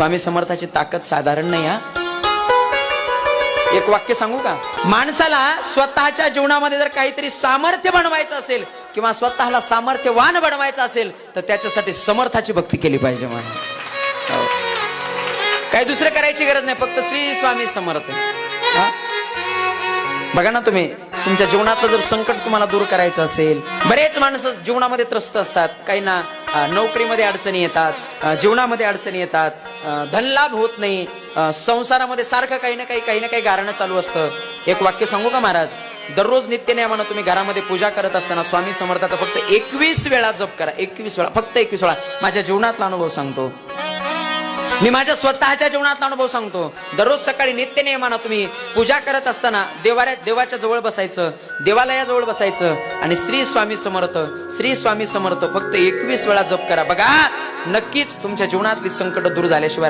स्वामी समर्थाची ताकद साधारण नाही हा. एक वाक्य सांगू का? माणसाला स्वतःच्या जीवनामध्ये जर काहीतरी सामर्थ्य बनवायचं असेल किंवा स्वतःला सामर्थ्यवान बनवायचं असेल तर त्याच्यासाठी समर्थाची भक्ती केली पाहिजे. म्हणून काही दुसरं करायची गरज नाही, फक्त श्री स्वामी समर्थ. बघा ना, तुम्ही तुमच्या जीवनातलं जर संकट तुम्हाला दूर करायचं असेल, बरेच माणसं जीवनामध्ये त्रस्त असतात. काहींना नोकरीमध्ये अडचणी येतात, जीवनामध्ये अडचणी येतात, धनलाभ होत नाही, संसारामध्ये सारखं काही ना काही गारणं चालू असतं. एक वाक्य सांगू का महाराज? दररोज नित्यनेमानं तुम्ही घरामध्ये पूजा करत असताना स्वामी समर्थाचा फक्त 21 वेळा जप करा. 21 वेळा, फक्त 21 वेळा. माझ्या जीवनातला अनुभव सांगतो, मी माझ्या स्वतःच्या जीवनातला अनुभव सांगतो. दररोज सकाळी नित्यनेमानं तुम्ही पूजा करत असताना देवाच्या जवळ बसायचं, देवालयाजवळ बसायचं आणि श्री स्वामी समर्थ, श्री स्वामी समर्थ फक्त 21 वेळा जप करा. बघा, नक्कीच तुमच्या जीवनातली संकट दूर झाल्याशिवाय